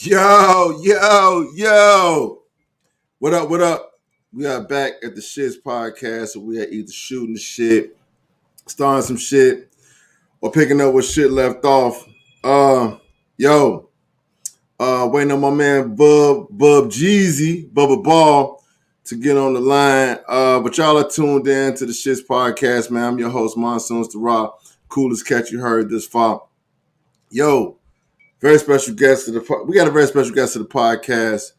Yo, yo, yo. What up, what up? We are back at the Shits podcast. So we are either shooting the shit, starting some shit, or picking up what shit left off. Yo, waiting on my man Bub Jeezy, Bubba Ball, to get on the line. But y'all are tuned in to the Shits podcast, man. I'm your host, Monsoons the Rock. Coolest cat you heard this far. Yo, very special guest to we got a very special guest to the podcast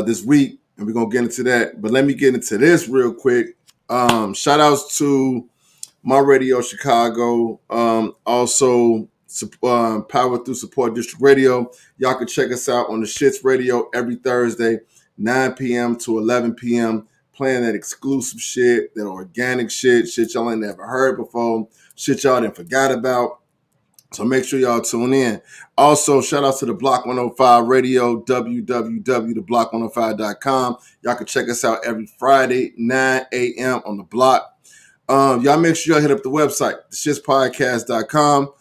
this week, and we're gonna get into that. But let me get into this real quick. Shout outs to My Radio Chicago, also Power Through Support District Radio. Y'all can check us out on the Shits Radio every Thursday, 9 p.m. to 11 p.m. Playing that exclusive shit, that organic shit y'all ain't never heard before, shit y'all didn't forgot about. So make sure y'all tune in. Also, shout out to the Block 105 Radio, www.theblock105.com. Y'all can check us out every Friday, 9 a.m. on the block. Y'all make sure y'all hit up the website, theshitspodcast.com.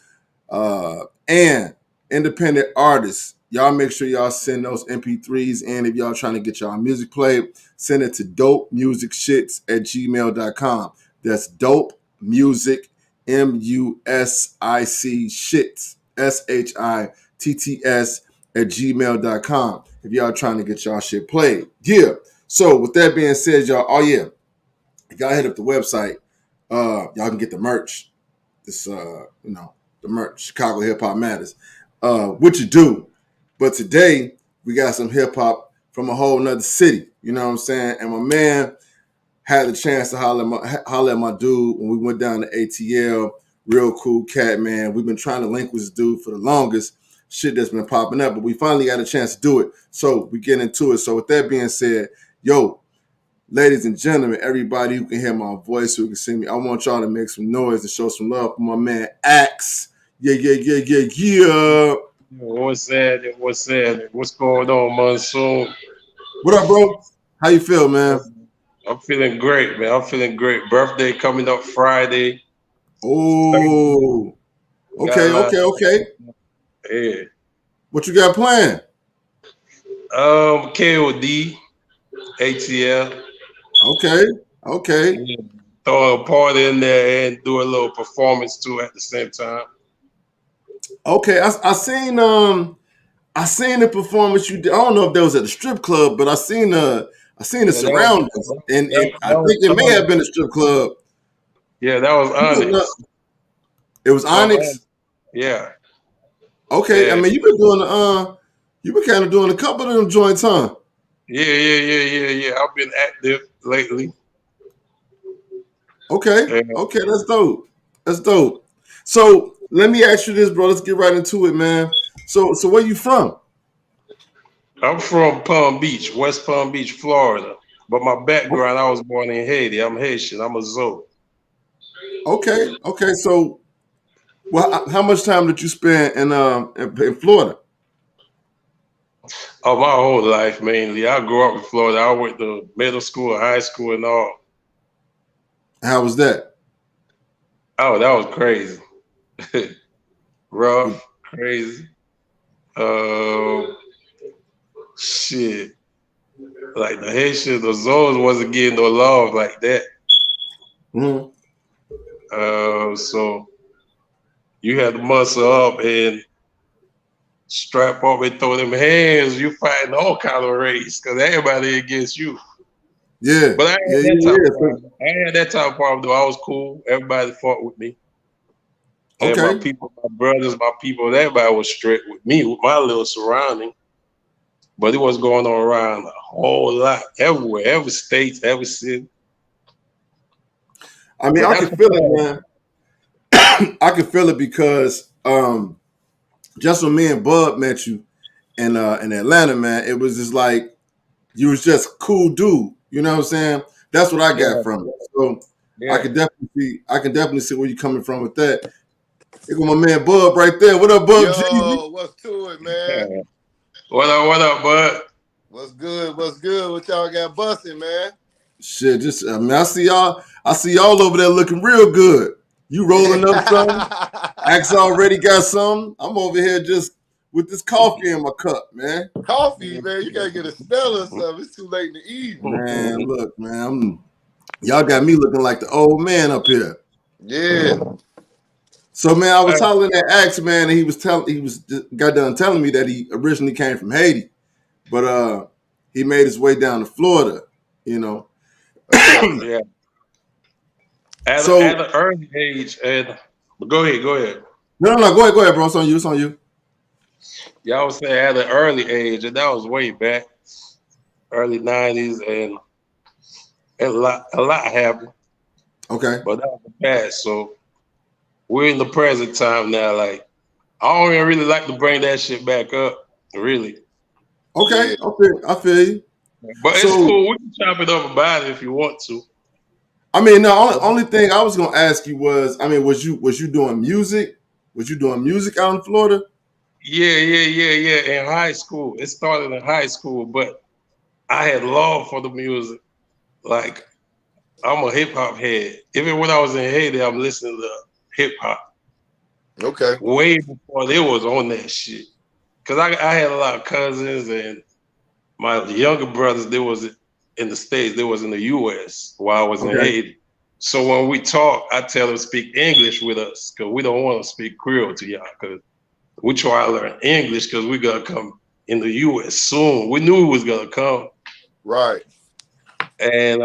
And independent artists, y'all make sure y'all send those MP3s in. If y'all trying to get y'all music played, send it to dopemusicshits@gmail.com. That's dope music MUSIC shits SHITTS @gmail.com if y'all trying to get y'all shit played. Yeah. So with that being said, y'all, if y'all hit up the website, y'all can get the merch. This the merch, Chicago Hip Hop Matters. What you do. But today we got some hip hop from a whole nother city. You know what I'm saying? And my man had the chance to holler at my dude when we went down to ATL. Real cool cat, man. We've been trying to link with this dude for the longest. Shit that's been popping up, but we finally got a chance to do it. So we get into it. So with that being said, yo, ladies and gentlemen, everybody who can hear my voice, who can see me, I want y'all to make some noise and show some love for my man Axe. Yeah. What's that? What's that? What's going on, Monsoon? What up, bro? How you feel, man? I'm feeling great, man. I'm feeling great. Birthday coming up Friday. Oh, okay. Yeah. What you got planned? KOD, ATL. Okay. Yeah. Throw a party in there and do a little performance too at the same time. Okay, I seen the performance you did. I don't know if that was at the strip club, but I seen the surroundings, and I think it may have been a strip club. Yeah, that was Onyx. It was Onyx. Yeah. Okay, yeah. I mean, you've been kind of doing a couple of them joints, huh? Yeah. I've been active lately. Okay, that's dope. So let me ask you this, bro. Let's get right into it, man. So where you from? I'm from Palm Beach, West Palm Beach, Florida. But my background, I was born in Haiti. I'm Haitian. I'm a Zoe. Okay. So, well, how much time did you spend in Florida? Oh, my whole life mainly. I grew up in Florida. I went to middle school, high school, and all. How was that? Oh, that was crazy. Rough, crazy. Shit. Like the Haitians, the Zoes wasn't getting no love like that. Mm-hmm. So you had to muscle up and strap up and throw them hands. You fighting all kind of race because everybody against you. Yeah. But I had that type of problem though. I was cool. Everybody fought with me. And my people, my brothers, my people, everybody was strict with me, with my little surrounding. But it was going on around a whole lot, everywhere, every state, every city. I mean, I can feel it, man. I can feel it because just when me and Bub met you in Atlanta, man, it was just like you was just cool dude. You know what I'm saying? That's what I got from it. So I can definitely see where you're coming from with that. Here go my man Bub right there. What up, Bub? Yo, what's to it, man? What up, bud? What's good? What y'all got busting, man? Shit, I see y'all over there looking real good. You rolling up something? Axe already got something. I'm over here just with this coffee in my cup, man. Coffee, man. You gotta get a Stella or something. It's too late in the evening. Man, look, man. Y'all got me looking like the old man up here. Yeah. So, man, I was hollering at Axe, man, and he got done telling me that he originally came from Haiti, but he made his way down to Florida, you know. Yeah. At an early age, and go ahead. No, go ahead, bro. It's on you. Yeah, I was saying at an early age, and that was way back, early 90s, and a lot happened. Okay. But that was the past. So we're in the present time now. Like, I don't even really like to bring that shit back up, really. Okay, I feel you. But it's cool. We can chop it up about it if you want to. I mean, the only thing I was gonna ask you was, I mean, was you doing music? Was you doing music out in Florida? Yeah. In high school, it started in high school, but I had love for the music. Like, I'm a hip hop head. Even when I was in Haiti, I'm listening to hip hop. Okay. Way before they was on that shit. Cause I had a lot of cousins and my younger brothers. They was in the States. They was in the U.S. while I was in Haiti. So when we talk, I tell them to speak English with us because we don't want to speak Creole to y'all. Because we try to learn English because we gonna come in the U.S. soon. We knew we was gonna come. Right. And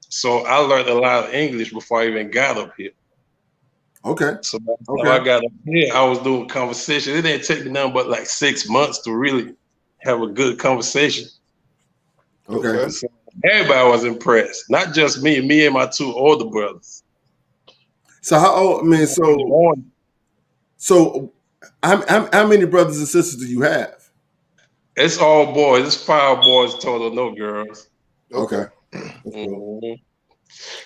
so I learned a lot of English before I even got up here. Okay. So when I got up here, I was doing conversation. It didn't take me nothing but like 6 months to really have a good conversation. Okay. So everybody was impressed. Not just me and my two older brothers. So how old? I mean, so how many brothers and sisters do you have? It's all boys. It's 5 boys total, no girls. Okay. Mm-hmm.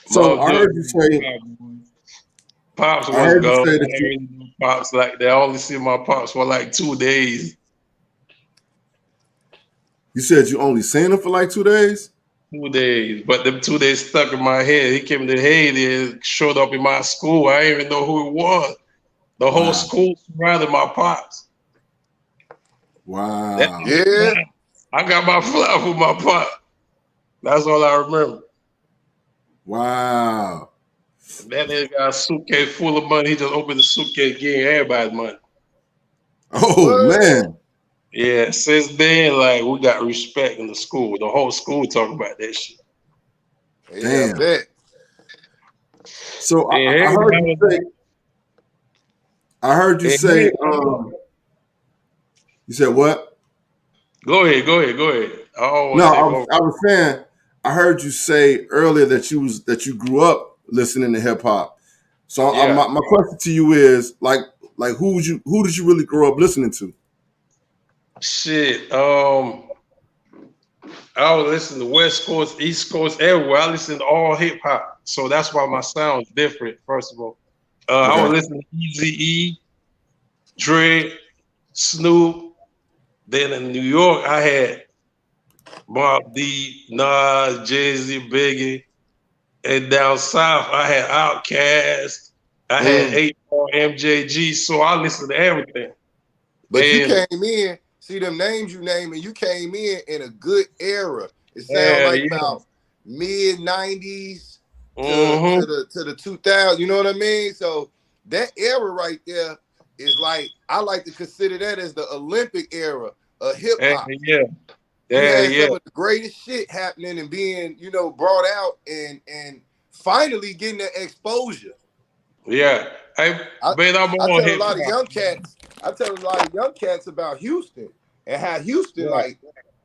So I heard you say Pops was gone. I didn't know Pops like that. I only see my Pops for like 2 days. You said you only seen him for like 2 days? 2 days. But them 2 days stuck in my head. He came to Haiti and showed up in my school. I didn't even know who it was. The whole school surrounded my Pops. Wow. Yeah. I got my flower with my Pop. That's all I remember. Wow. That nigga got a suitcase full of money. He just opened the suitcase, getting everybody's money. Oh, man. Yeah, since then, like, we got respect in the school. The whole school talking about that shit. Yeah, I bet. So I heard you say, you said what? Go ahead. I was saying, I heard you say earlier that you grew up listening to hip hop. So my question to you is, like who did you really grow up listening to? Shit, I was listening to West Coast, East Coast, everywhere. I listen to all hip hop, so that's why my sound's different. First of all, I was listening to Eazy-E, Dre, Snoop. Then in New York, I had Mobb Deep, Nas, Jay-Z, Biggie. And down south, I had Outkast. I had 8 Ball, MJG. So I listened to everything. But you came in, see them names you name, and you came in a good era. It sounds like about mid-90s to the 2000s. You know what I mean? So that era right there is like, I like to consider that as the Olympic era of hip hop. You had some of the greatest shit happening and being, brought out and finally getting that exposure. Yeah. I tell a lot of young cats about Houston and how Houston like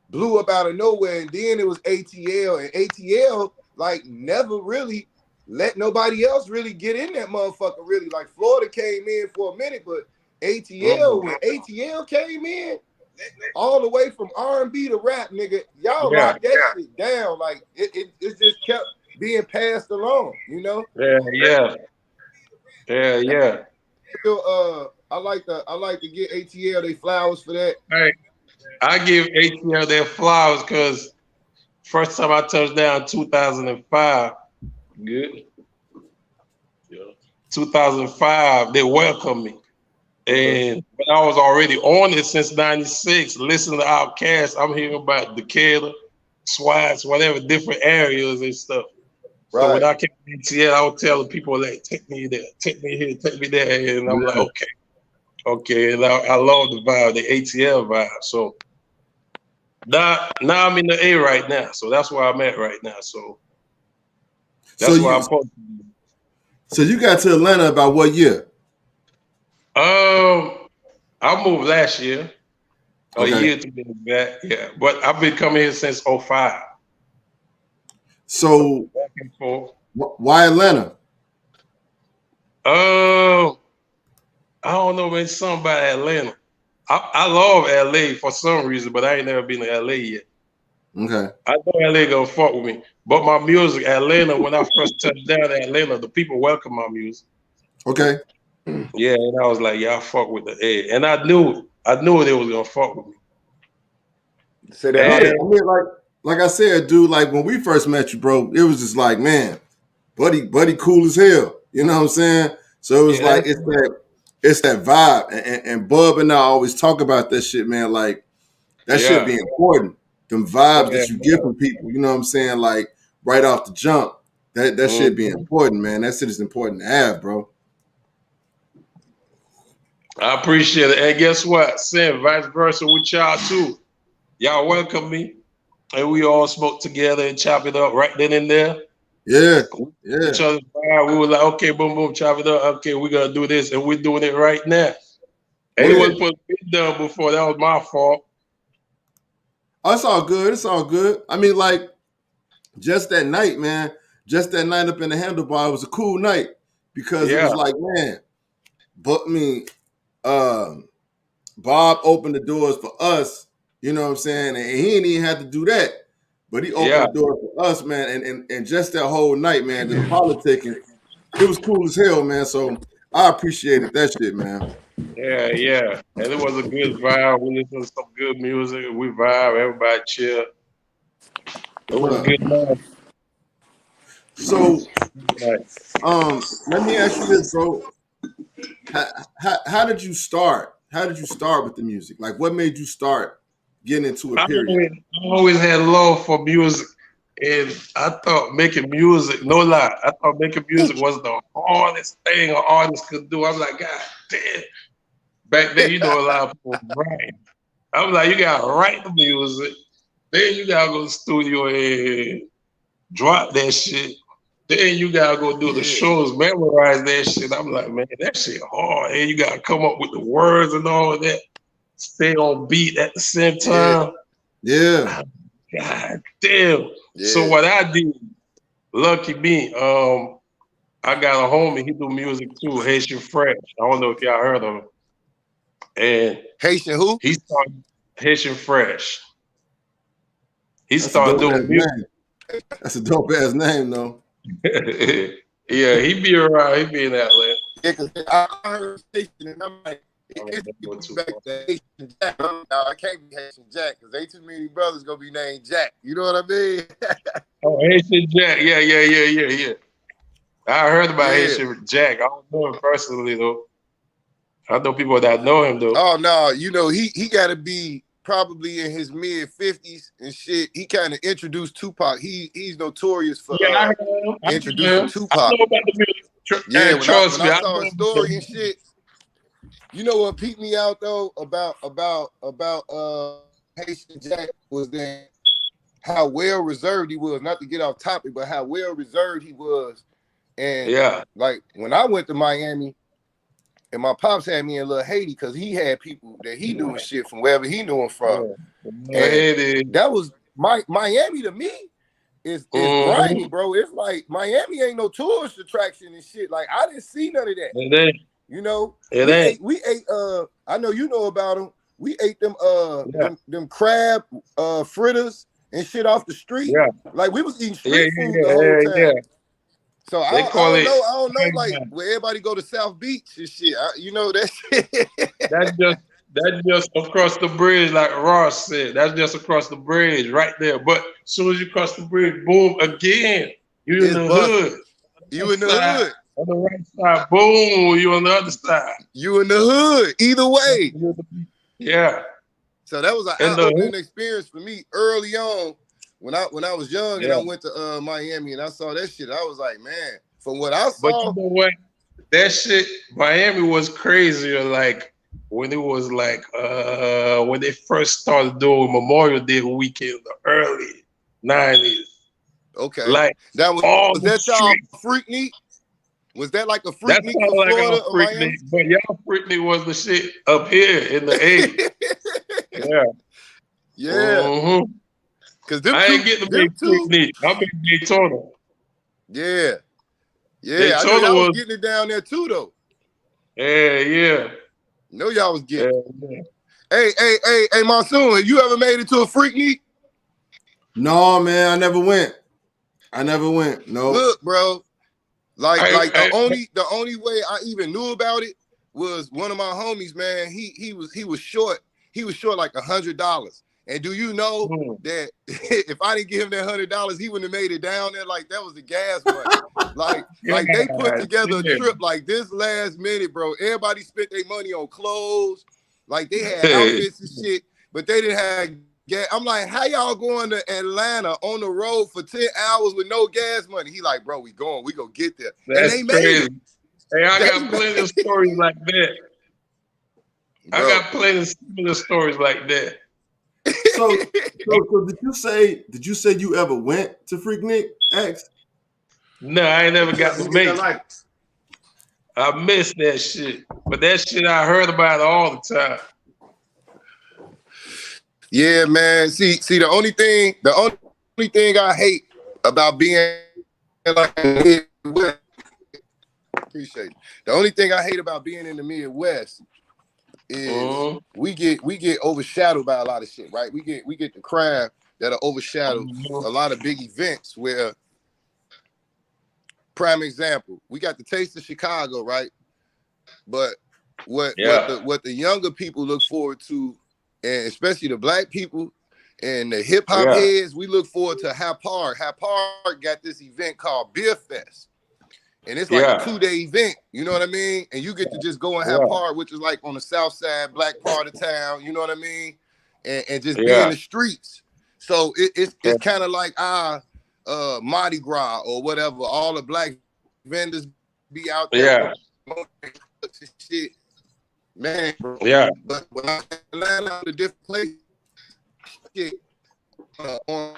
blew up out of nowhere, and then it was ATL, and ATL like never really let nobody else really get in that motherfucker. Really, like Florida came in for a minute, but ATL when ATL came in, all the way from R&B to rap, nigga, y'all locked that shit down. Like it just kept being passed along, Yeah. I like to get ATL they flowers for that. Hey, I give ATL their flowers because first time I touched down 2005. Good. 2005, they welcomed me. And when I was already on it since '96, listening to Outkast, I'm hearing about Decatur, Swats, whatever, different areas and stuff. Right. So when I came to ATL, I was telling people like, take me there, take me here, take me there. And I'm like, okay. And I love the vibe, the ATL vibe. So now I'm in the A right now. So that's where I'm at right now. So that's where I'm supposed to be. So you got to Atlanta about what year? I moved last year. A year to be exact. Yeah. But I've been coming here since 2005. So back and forth. Why Atlanta? I don't know, man. Something about Atlanta. I love LA for some reason, but I ain't never been to LA yet. Okay. I know LA gonna fuck with me. But my music, Atlanta, when I first touched down in Atlanta, the people welcome my music. Okay. Yeah, and I was like, yeah, I fuck with the A. And I knew they was gonna fuck with me. So that I mean, like I said, dude, like when we first met you, bro, it was just like, man, buddy cool as hell. You know what I'm saying? So it was like it's that vibe. And Bub and I always talk about that shit, man. Like that shit be important. Them vibes that you get from people, you know what I'm saying? Like right off the jump. That shit be important, man. That shit is important to have, bro. I appreciate it. And guess what? Same vice versa with y'all too. Y'all welcome me. And we all smoke together and chop it up right then and there. Yeah. Each other's vibe. We were like, okay, boom, boom, chop it up. Okay, we're gonna do this, and we're doing it right now. And it wasn't supposed to be done before. That was my fault. Oh, it's all good. It's all good. I mean, like, just that night, man. Just that night up in the Handlebar, it was a cool night because it was like, man, but I mean, Bob opened the doors for us, you know what I'm saying? And he didn't even have to do that. But he opened the door for us, man. And just that whole night, man, the politicking, it was cool as hell, man. So I appreciated that shit, man. Yeah. And it was a good vibe. We listened to some good music. We vibe. Everybody chill. It was a good night. So, let me ask you this, bro. How did you start? How did you start with the music? Like, what made you start getting into it, period? I always had love for music. And I thought making music, no lie, I thought making music was the hardest thing an artist could do. I'm like, God damn. Back then, you know, a lot of people write. I was like, you gotta write the music, then you gotta go to the studio and drop that shit. Then you gotta go do the shows, memorize that shit. I'm like, man, that shit hard. And you gotta come up with the words and all of that. Stay on beat at the same time. Yeah. God damn. Yeah. So what I did, lucky me, I got a homie, he do music too, Haitian Fresh. I don't know if y'all heard of him. And Haitian who? He started Haitian Fresh. He started doing music. That's a dope ass name, though. Yeah, he be around. He be in Atlanta. Yeah, because I heard Haitian and I'm like, back to Haitian Jack. No, I can't be Haitian Jack because ain't too many brothers gonna be named Jack. You know what I mean? Oh, Haitian Jack. Yeah. I heard about Haitian Jack. I don't know him personally though. I know people that know him though. Oh no, you know he got to be probably in his mid 50s and shit. He kind of introduced Tupac. He's notorious for introducing Tupac. I know about the music. Yeah, when I saw a story and shit. You know what peeped me out though about Haitian Jack was that how well reserved he was. Not to get off topic, but how well reserved he was. And like when I went to Miami. And my pops had me in Little Haiti because he had people that he knew and shit from wherever he knew him from. And that was Miami to me is grimy, bro. It's like Miami ain't no tourist attraction and shit. Like I didn't see none of that. You know, we ate I know you know about them. We ate them them crab fritters and shit off the street. Yeah. Like we was eating street food the whole time. Yeah. So I don't know, like where everybody go to South Beach and shit. You know that shit. That's just across the bridge, like Ross said. That's just across the bridge, right there. But as soon as you cross the bridge, boom, again, you in the hood. You in the hood. On the right side, boom, you on the other side. You in the hood, either way. Yeah. So that was an eye-opening experience for me early on when I was young and I went to Miami and I saw that shit. I was like, man, from what I saw. But you know what? That shit, Miami was crazier. Like when it was like when they first started doing Memorial Day weekend in the early 90s. Okay. Like that was that y'all Freaknik? Was that like a Freaknik for like Florida or Miami? But y'all Freaknik was the shit up here in the 80s. Yeah. Yeah. Mm-hmm. Cause I ain't getting the big Freaknik. I'm in Daytona. Yeah. Yeah. Daytona I know y'all was getting it down there too though. Yeah. Know y'all was getting it. Hey, Monsoon, you ever made it to a Freaknik? No, man, I never went. No. Look, bro. The only way I even knew about it was one of my homies, man. He was short. He was short like $100. And do you know that if I didn't give him that $100, he wouldn't have made it down there? Like that was the gas money. like they put together a trip like this last minute, bro. Everybody spent their money on clothes. Like they had outfits and shit, but they didn't have gas. I'm like, how y'all going to Atlanta on the road for 10 hours with no gas money? He like, bro, we gonna get there. That's and they crazy. made it. Hey, I got plenty of stories like that. Bro. I got plenty of similar stories like that. So did you say you ever went to Freaknik X? No, I ain't never got to make it. I missed that shit. But that shit I heard about all the time. Yeah, man. See, the only thing I hate about being like the Midwest, appreciate it. The only thing I hate about being in the Midwest is we get overshadowed by a lot of shit, right? We get the crime that'll overshadow a lot of big events where, prime example, we got the Taste of Chicago, right? But what the younger people look forward to, and especially the black people and the hip hop heads, we look forward to Hap Park. Hap Park got this event called Beer Fest. And it's like a 2-day event, you know what I mean? And you get to just go and have Park, which is like on the south side, black part of town, you know what I mean? And just be in the streets. So it's kind of like Mardi Gras or whatever. All the black vendors be out there. Shit. Man, bro. Yeah. But when I land on the different places, shit, on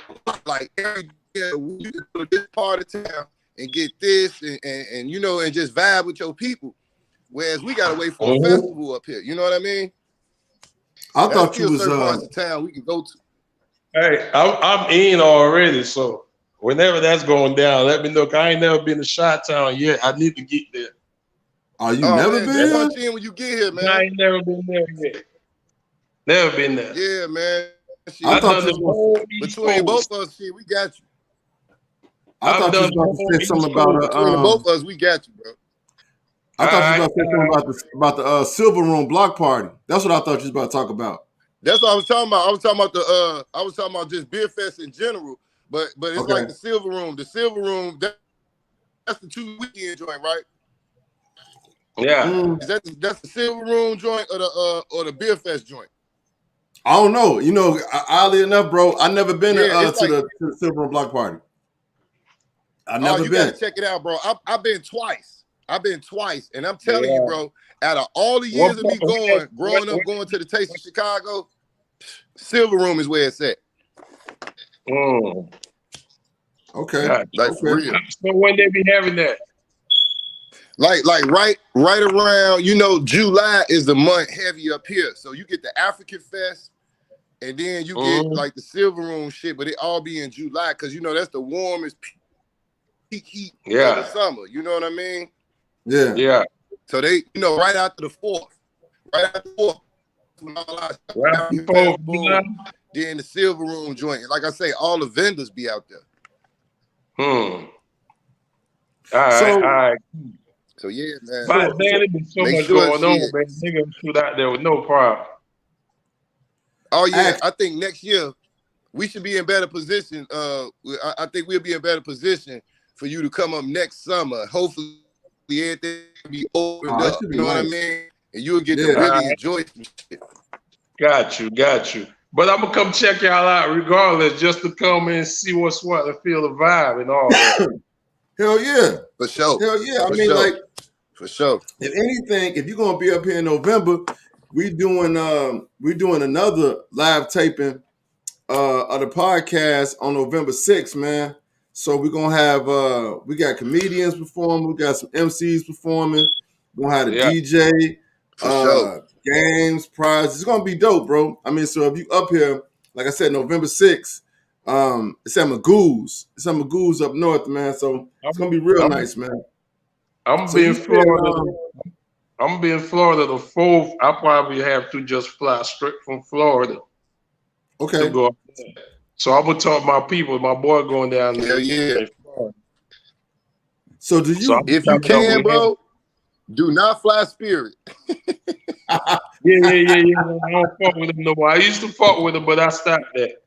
like every day, we go to this part of town and get this and you know, and just vibe with your people. Whereas we gotta wait for a festival up here. You know what I mean? I thought you was parts of town we can go to. Hey, I'm in already, so whenever that's going down, let me know. I ain't never been to Chi-Town yet. I need to get there. Oh, you never been? Punch in when you get here, man. I ain't never been there yet. Never been there. Yeah, man. Shit, I thought between both of us, shit, we got you. I thought you was about to say something about between both of us, we got you, bro. I thought you was about to say something about the Silver Room block party. That's what I thought you was about to talk about. That's what I was talking about. I was talking about just Beer Fest in general, but it's like the Silver Room. The Silver Room, that's the 2 weekend joint, right? Yeah. That's the Silver Room joint or the Beer Fest joint? I don't know. You know, oddly enough, bro, I never been to the Silver Room block party. I never been. Gotta check it out, bro. I've been twice. And I'm telling you, bro, out of all the years of me growing up, going to the Taste of Chicago, Silver Room is where it's at. Okay. Like for real. So when they be having that? Like right around, you know, July is the month heavy up here. So you get the African Fest, and then you get like the Silver Room shit, but it all be in July because you know that's the warmest peak heat of the summer. You know what I mean? Yeah. Yeah. So they, you know, right after the 4th. Then the Silver Room joint. Like I say, all the vendors be out there. All right. So yeah, man. But man, there's been so much going on, man. Niggas shoot out there with no problem. Oh yeah, I think next year we should be in better position. I think we'll be in better position for you to come up next summer. Hopefully everything be opened up. You know what I mean? And you'll get to Yeah. really enjoy some shit. Got you. But I'm gonna come check y'all out regardless, just to come and see what's what and feel the vibe and all that. Hell yeah. For sure. Hell yeah. For I mean, sure. like, for sure. If anything, if you're gonna be up here in November, we're doing another live taping of the podcast on November 6th, man. So we're gonna have we got comedians performing, we got some MCs performing, we're gonna have a DJ, sure. games, prizes. It's gonna be dope, bro. I mean, so if you up here, like I said, November 6th, it's at Magoo's. It's at Magoo's up north, man. So it's gonna be real nice, man. I'm being Florida. I'm being Florida the 4th. I probably have to just fly straight from Florida. Okay. To go up there. So I'm gonna talk to my people. My boy going down there. Yeah. So do you? So if you can, bro, do not fly Spirit. Yeah. I don't fuck with him no more. I used to fuck with him, but I stopped that.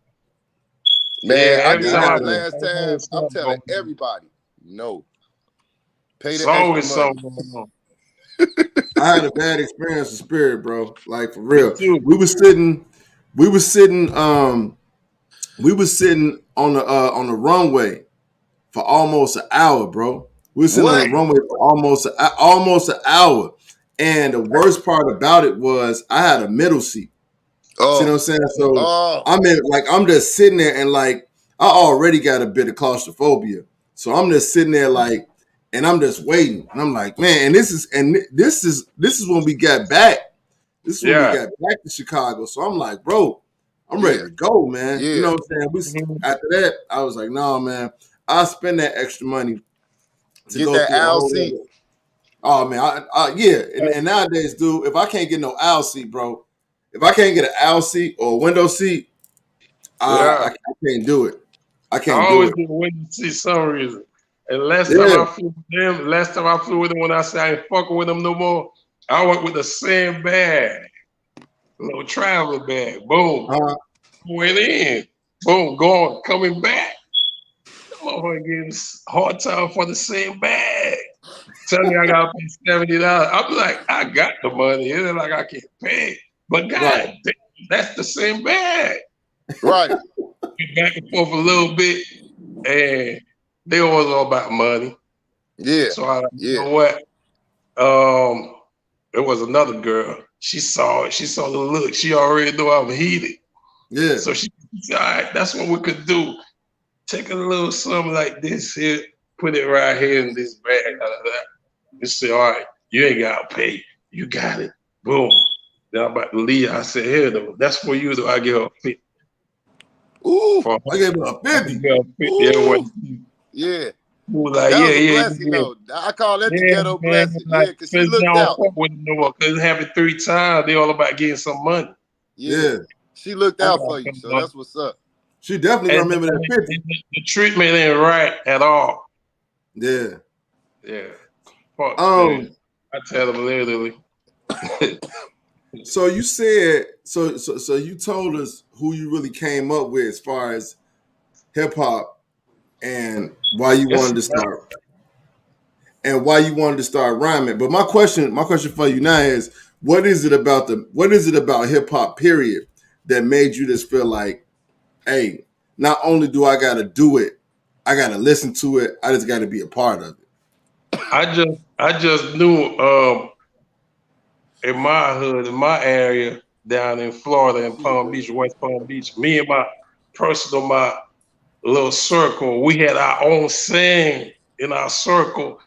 Man, last time I'm telling everybody, no. Pay the always extra money. something going on. I had a bad experience with Spirit, bro. Like for real. We were sitting on the runway for almost an hour, bro. We were sitting on the runway for almost an hour. And the worst part about it was I had a middle seat. Oh. See what I'm saying? So I'm just sitting there and like I already got a bit of claustrophobia. So I'm just sitting there like, and I'm just waiting. And I'm like, man, and this is when we got back. This is when we got back to Chicago. So I'm like, bro, I'm ready to go, man. You know what I'm saying? After that, I was like, no, man, I'll spend that extra money to get go that aisle seat. Oh man, and nowadays, dude, if I can't get no aisle seat, bro, if I can't get an aisle seat or a window seat, I can't do it. I always do a window seat some reason. And last time I flew with them, when I said I ain't fucking with them no more, I went with the same bag, little traveler bag. Boom, went in. Boom, going, coming back. Motherfucker getting hard time for the same bag. Tell me I gotta pay $70. I'm like, I got the money. It ain't like I can't pay. But God damn, that's the same bag. Right. Back and forth a little bit, and they always all about money. Yeah. So I you know what? There was another girl. She saw it. She saw the look. She already knew I'm heated. Yeah. So she said, all right, that's what we could do. Take a little something like this here, put it right here in this bag. You say, all right, you ain't got to pay. You got it. Boom. Then I'm about to leave. I said, here, though, that's for you, though. I give her 50. Ooh, I gave her a 50. Yeah. Like, that was a blessing, though. I call that the ghetto blessing. Like, yeah, because she looked out. Because it happened 3 times. They all about getting some money. Yeah. She looked out for you, so that's what's up. She definitely remember that 50. The treatment ain't right at all. Yeah. Yeah. Fuck, I tell them literally. So you said, so you told us who you really came up with as far as hip hop and why you wanted to start rhyming. But my question for you now is, what is it about hip hop period that made you just feel like, hey, not only do I gotta do it, I gotta listen to it, I just gotta be a part of it. I just knew in my hood, in my area down in Florida, in Palm Beach, West Palm Beach, me and my little circle, we had our own saying in our circle,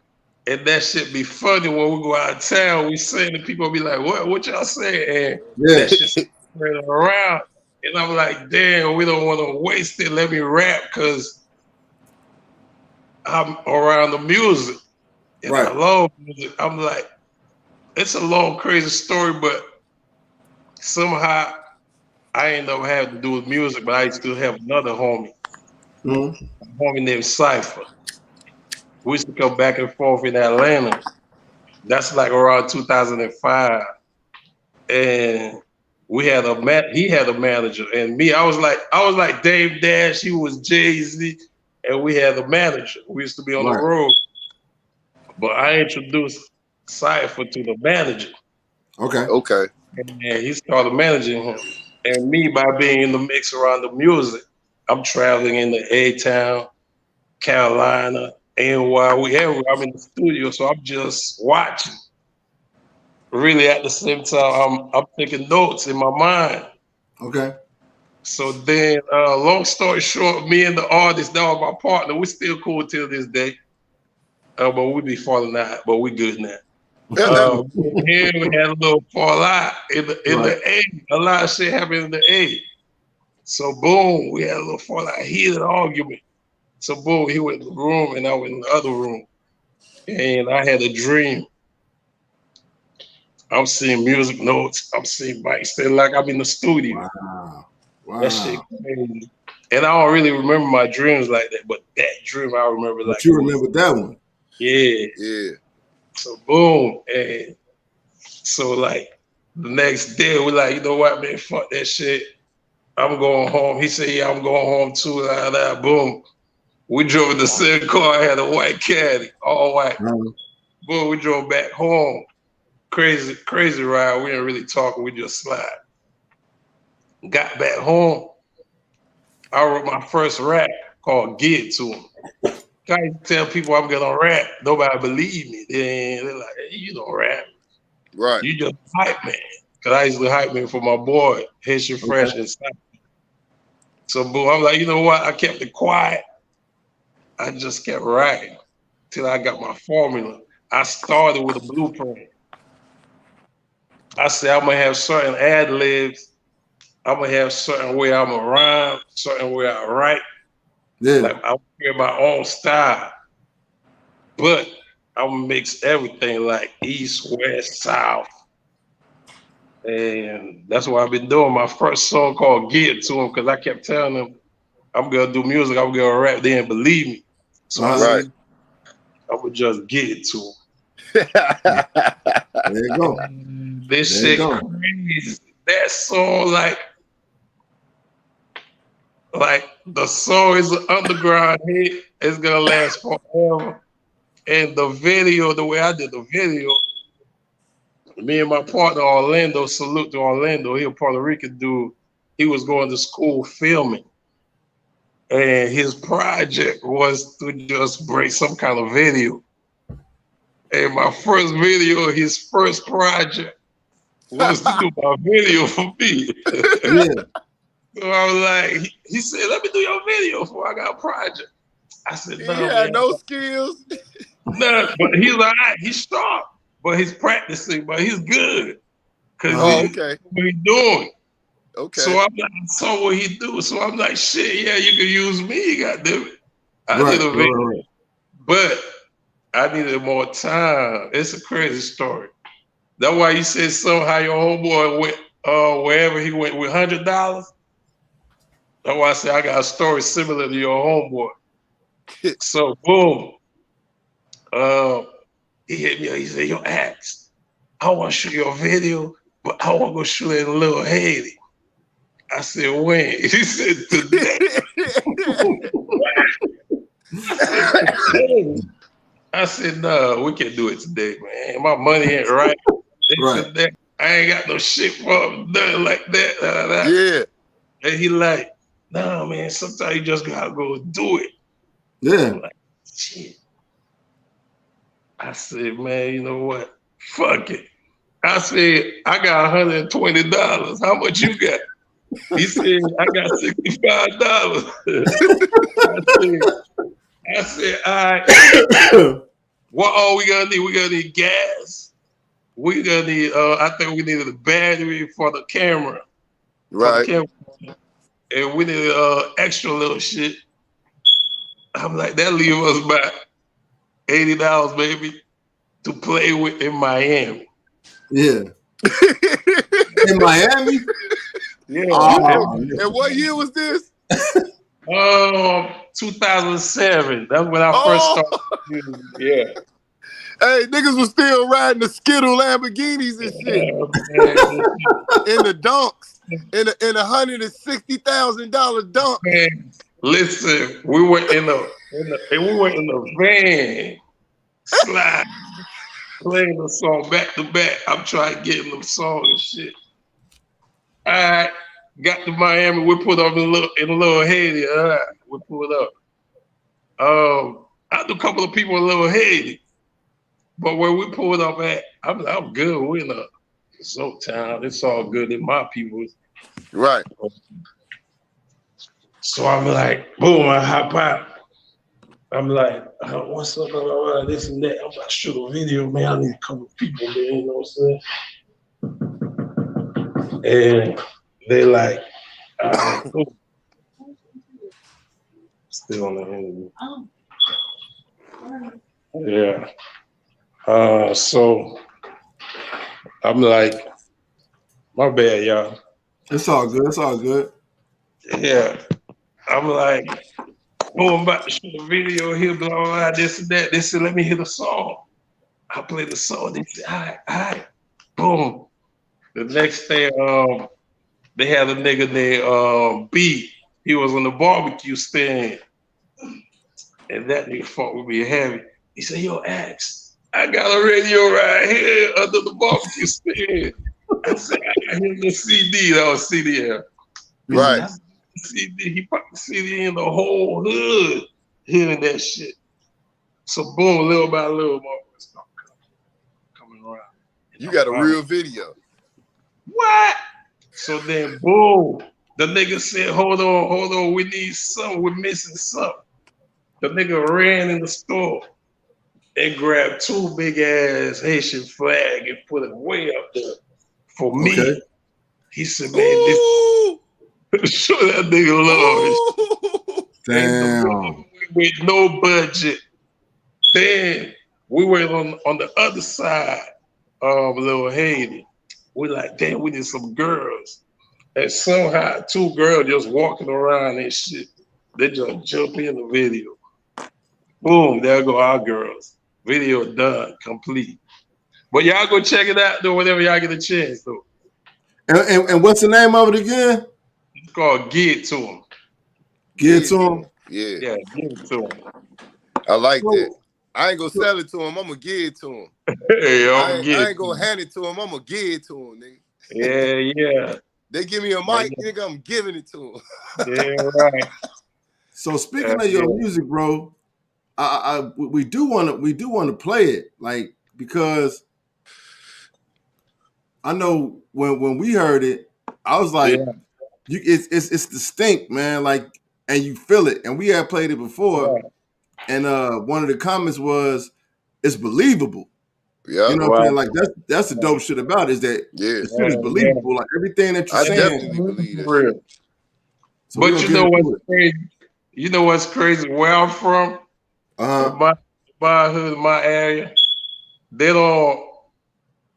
and that shit be funny when we go out of town. We sing and people be like, what y'all saying? And that shit spread around. And I'm like, damn, we don't want to waste it. Let me rap because I'm around the music. And I love music. I'm like, it's a long, crazy story, but somehow I ain't never had to do with music, but I still have another homie. A homie named Cypher. We used to come back and forth in Atlanta. That's like around 2005. And he had a manager. And me, I was like Dave Dash, he was Jay-Z, and we had a manager. We used to be on the road. But I introduced Cypher to the manager. Okay. And he started managing him. And me, by being in the mix around the music, I'm traveling into A-Town, Carolina, NY, I'm in the studio, so I'm just watching. Really, at the same time, I'm taking notes in my mind. Okay. So then, long story short, me and the artist, that was my partner, we still cool till this day. But we be falling out, but we good now. Here we had a little fallout in the A. A lot of shit happened in the A. So boom, we had a little fallout, heated argument. So boom, he went in the room and I went in the other room. And I had a dream. I'm seeing music notes. I'm seeing mics. Still like I'm in the studio. Wow. That shit crazy. And I don't really remember my dreams like that, but that dream I remember but you remember that one. Yeah. So boom. And so like the next day we're like, you know what, man, fuck that shit. I'm going home. He said, yeah, I'm going home too. Boom. We drove in the same car. I had a white Caddy, all white. Boom, we drove back home. Crazy ride. We didn't really talk. We just slide. Got back home. I wrote my first rap called Get To Him. I used to tell people I'm gonna rap. Nobody believe me. They're like, hey, you don't rap. Right. You just hype man. Cause I used to hype man for my boy, Haitian Fresh and Cypher. So boom, I'm like, you know what? I kept it quiet. I just kept writing till I got my formula. I started with a blueprint. I said I'm gonna have certain ad libs. I'm gonna have certain way I'm gonna rhyme, certain way I write. Yeah. Like I'm create my own style, but I'm gonna mix everything like East, West, South, and that's what I've been doing. My first song called "Get To Him" because I kept telling them I'm gonna do music, I'm gonna rap. They didn't believe me, so I said I'm gonna just get it to them. There you go. This shit crazy. That song, like the song is an underground hit. It's gonna last forever. And the video, the way I did the video, me and my partner Orlando, salute to Orlando, he a Puerto Rican dude. He was going to school filming. And his project was to just break some kind of video. And my first video, his first project was to do my video for me. Yeah. So I was like, he said, let me do your video before I got a project. I said, no, he had no skills. No, but he's all right. He's sharp, but he's practicing, but he's good. Cause what he's doing. Okay. So I'm like, I saw what he do. So I'm like, shit, yeah, you can use me, goddamn it. I did a video, but I needed more time. It's a crazy story. That's why you said somehow your homeboy went wherever he went with $100. That's why I said I got a story similar to your homeboy. So boom. He hit me up. He said, yo, Axe, I want to shoot your video, but I want to go shoot it in Little Haiti. I said, when? He said, today. I said, no, we can't do it today, man. My money ain't right. I ain't got no shit for nothing like that. Yeah. And he like, no, man, sometimes you just gotta go do it. Yeah. I'm like, shit. I said, man, you know what? Fuck it. I said, I got $120. How much you got? He said, I got $65. I said, all right. What all we gonna need? We gonna need gas. We gonna need, I think we needed a battery for the camera. Right. And we needed extra little shit. I'm like, that leave us about $80 maybe to play with in Miami. Yeah. In Miami? Yeah. And what year was this? 2007. That's when I first started. Yeah. Hey, niggas was still riding the Skittle Lamborghinis and shit. In the dunks. In a $160,000 dunk. Man, listen, we were in the van slide, playing the song back to back. I'm trying to get them songs and shit. All right, got to Miami. We put up in a little Haiti. All right, we pulled up. I knew a couple of people in Little Haiti, but where we pulled up at, I'm good. We're in a so town. It's all good in my people. Right. So I'm like, boom, I hop out. I'm like, what's up, this and that. I'm about to shoot a video, man. I need a couple of people, man, you know what I'm saying? And they like, cool. Still on the interview. Yeah. So I'm like, my bad, y'all. It's all good. It's all good. Yeah. I'm like, oh, I'm about to shoot a video here, blah, blah, blah, this and that. They said, let me hear the song. I played the song. They said, all right. Boom. The next day, they had a nigga named B. He was on the barbecue stand. And that nigga fought with me heavy. He said, yo, Axe, I got a radio right here under the barbecue stand. I said, I hear the CD. That was CDL. Right. CD, he put the CD in the whole hood, hearing that shit. So boom, little by little, more stuff coming around. You got a real video. What? So then boom, the nigga said, hold on, we need something, we're missing something. The nigga ran in the store and grabbed 2 big ass Haitian flag and put it way up there for me. Okay. He said, man, show that nigga love. Damn. With no budget. Then we were on the other side of Little Haiti. We like, damn, we need some girls. And somehow 2 girls just walking around and shit. They just jump in the video. Boom, there go our girls. Video done, complete. But y'all go check it out though, whenever y'all get a chance though. And what's the name of it again? It's called Give It To Him. Give It To Him? Yeah, Give It To Him. I like that. I ain't gonna sell it to him. I'm gonna give it to him. Hey, I ain't gonna hand it to him. I'm gonna give it to him, nigga. Yeah. They give me a mic, nigga, I'm giving it to him. Yeah, right. So speaking of your music, bro, we do want to play it, like, because I know when we heard it, I was like, it's distinct, man, like, and you feel it. And we had played it before, and one of the comments was, it's believable. Yeah, you know what I'm saying? Like that's the dope shit about it, is that the shit is believable. Like everything that you're saying, definitely believe that. So but you know what's crazy? You know what's crazy? Where I'm from, my hood, my area, they don't.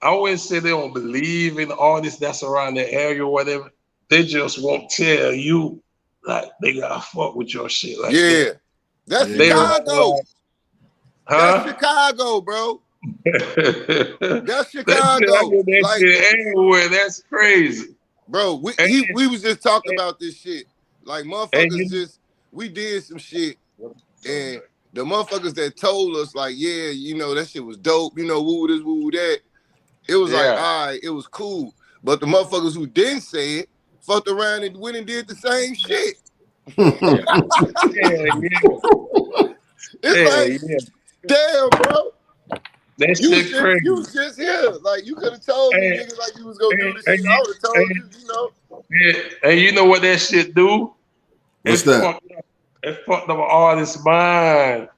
I always say they don't believe in artists that's around the area or whatever. They just won't tell you, like, they gotta fuck with your shit. Like that's Chicago. That's Chicago, bro. That's Chicago. That shit everywhere. That's crazy, bro. We was just talking about this shit. Like, motherfuckers we did some shit, and the motherfuckers that told us, like, yeah, you know, that shit was dope, you know, woo this, woo that. It was like, all right, it was cool. But the motherfuckers who didn't say it fucked around and went and did the same shit. It's like, damn, bro. That shit crazy. You was just here. Like, you could have told me, nigga, like you was gonna do this shit. I would have told you, you know. Yeah. And you know what that shit do? What's that? It fucked up an artist's mind.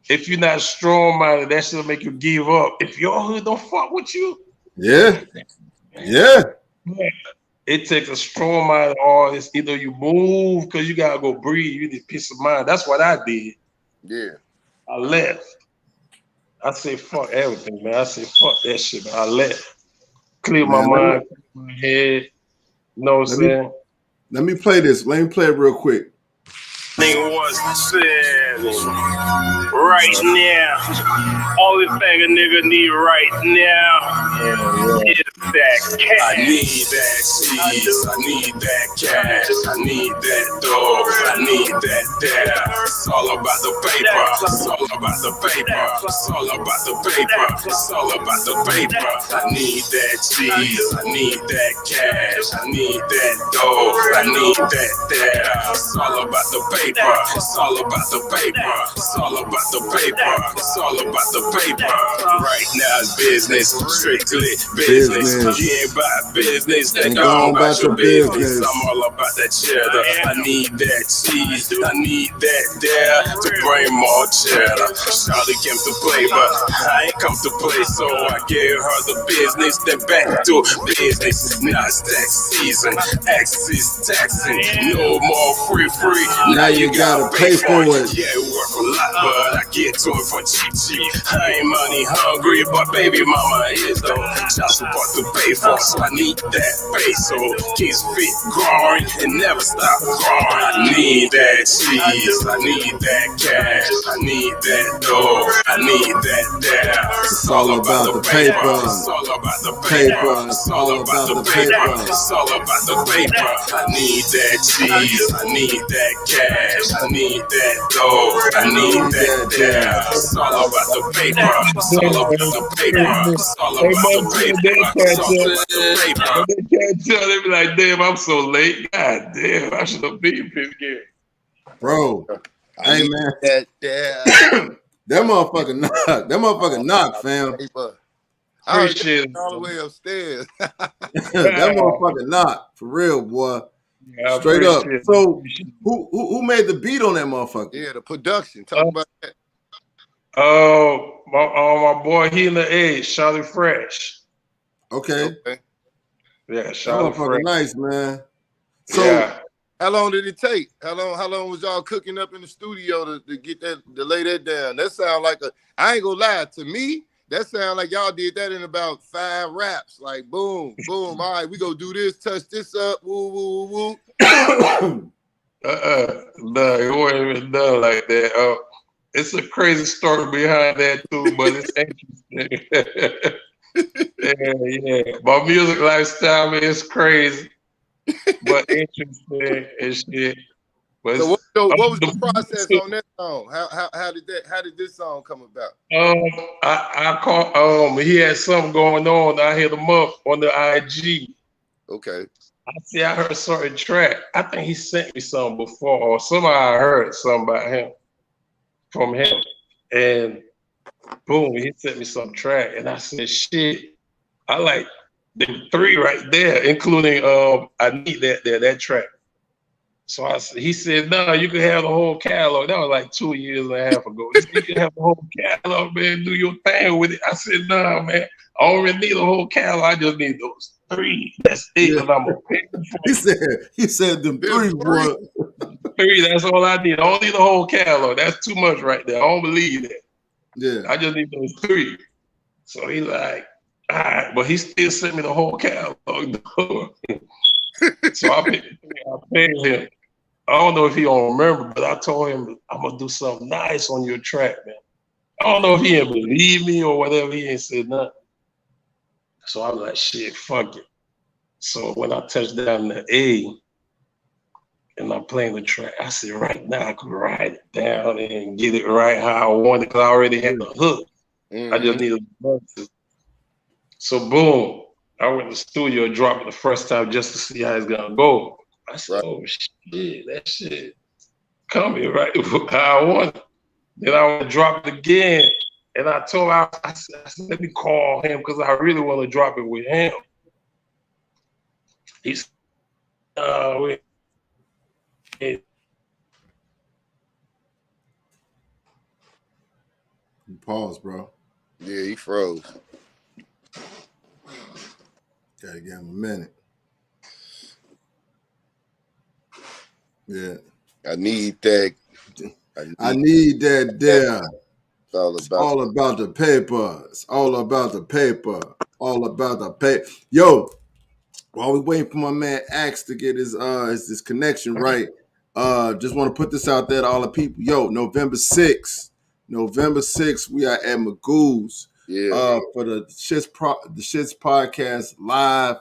If you're not strong-minded, that shit'll make you give up. If your hood don't fuck with you, it takes a strong-minded artist. Either you move because you gotta go breathe. You need peace of mind. That's what I did. Yeah, I left. I say fuck everything, man. I say fuck that shit, man. I left. Clear my mind, clear my head. You know what I'm saying? Let me play this. Let me play it real quick. Nigga was said. Right now. Only thing a nigga need right now is that cash. I need that cheese. I need that cash. I need that dough. I need that data. It's all about the paper. It's all about the paper. It's all about the paper. It's all about the paper. I need that cheese. I need that cash. I need that dough. I need that data. It's all about the paper. It's all about the paper. It's all about the paper. It's all about the paper. Right now it's business, strictly business. You ain't about business, then go on about your business. I'm all about that cheddar. I need that cheese. I need that dare to bring more cheddar. Shawty came to play, but I ain't come to play, so I gave her the business. Then back to business. Now it's tax season. Axis taxing. No more free. Now you gotta pay for it. Yeah, it work a lot, but I get to it for cheap. I ain't money hungry, but baby mama is though. Child support to pay for, so I need that peso. Kids feet growing and never stop growing. I need that cheese, I need that cash, I need that dough, I need that data. It's all about the paper. It's all about the paper. It's all about the paper. It's all about the paper. I need that cheese, I need that cash, I need that dough, I need that data. It's all about the paper. It's all about the paper. It's all about the paper. It's all about the paper. They can't tell. They be like, damn, I'm so late. God damn, I should have been here again. Bro, hey man, that motherfucker knock. That motherfucker knock, fam. Appreciate it. All the way upstairs. That motherfucker knock. For real, boy. Yeah, Straight up. it. So who made the beat on that motherfucker? Yeah, the production. Talk about that. My boy, he in the age, Shawty Fresh. Okay. Yeah, That Shawty motherfucker Fresh. nice, man. So Yeah. How long did it take? How long was y'all cooking up in the studio to get that, to lay that down? That sound like I ain't gonna lie, to me, that sound like y'all did that in about 5 raps. Like boom, boom. All right, we go do this, touch this up, woo, woo, woo. No, it wasn't even done like that. It's a crazy story behind that too, but it's interesting. yeah. My music lifestyle is crazy, but interesting and shit. But So what was the process on that song? How did this song come about? I called he had something going on. I hit him up on the IG. Okay. I heard a certain track. I think he sent me something before, or somehow I heard something about him from him. And boom, he sent me some track. And I said, shit, I like the 3 right there, including I Need that track. So he said, no, you can have the whole catalog. That was like 2 years and a half ago. He said, you can have the whole catalog, man, do your thing with it. I said, no, man, I don't really need a whole catalog. I just need those 3. That's it. Yeah. And I'm a he said them 3 boy. 3, that's all I need. I don't need the whole catalog. That's too much right there. I don't believe that. Yeah. I just need those 3. So he like, all right, but he still sent me the whole catalog. So I paid him. I don't know if he don't remember, but I told him I'm gonna do something nice on your track, man. I don't know if he didn't believe me or whatever. He ain't said nothing. So I was like, shit, fuck it. So when I touched down the A and I'm playing the track, I said, right now I could write it down and get it right how I want it because I already had the hook. I just needed the verses. So boom, I went to the studio, dropped it the first time just to see how it's gonna go. I said, oh shit, that shit coming right how I want it. Then I went to drop it again. And I told her, I said, let me call him because I really want to drop it with him. He said, Pause, bro. Yeah, he froze. Gotta give him a minute. Yeah. I need that. I need that there. It's all about the paper. It's all about the paper. All about the paper. Yo, while we waiting for my man Axe to get his connection right, Just want to put this out there to all the people. Yo, November 6th, we are at Magoo's. For the Shits podcast live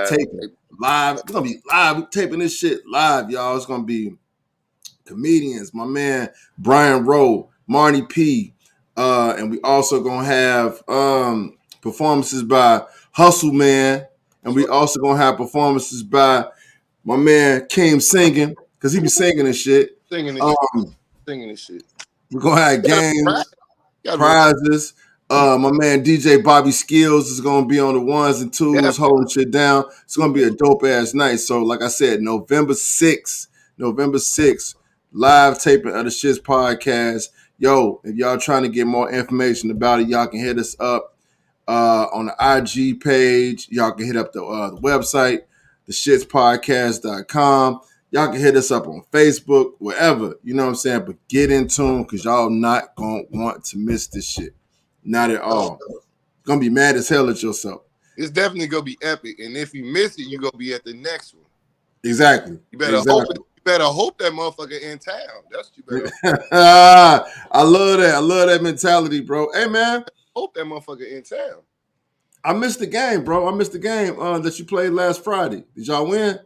taping. Live. It's gonna be live. We're taping this shit live, y'all. It's gonna be comedians, my man Brian Rowe, Marnie P. And we also gonna have performances by Hustle Man, and we also gonna have performances by my man Keem singing, because he be singing and shit. Singing and shit. We're gonna have games, prizes. My man DJ Bobby Skills is gonna be on the ones and twos, holding shit down. It's gonna be a dope ass night. So, like I said, November 6th, live taping of the Shits podcast. Yo, if y'all trying to get more information about it, y'all can hit us up on the IG page. Y'all can hit up the website, theshitspodcast.com. Y'all can hit us up on Facebook, wherever. You know what I'm saying? But get in tune, because y'all not going to want to miss this shit. Not at all. Going to be mad as hell at yourself. It's definitely going to be epic. And if you miss it, you're going to be at the next one. Exactly. You better hope that motherfucker in town. That's what you better. I love that. I love that mentality, bro. Hey, man. Hope that motherfucker in town. I missed the game, bro. I missed the game that you played last Friday. Did y'all win?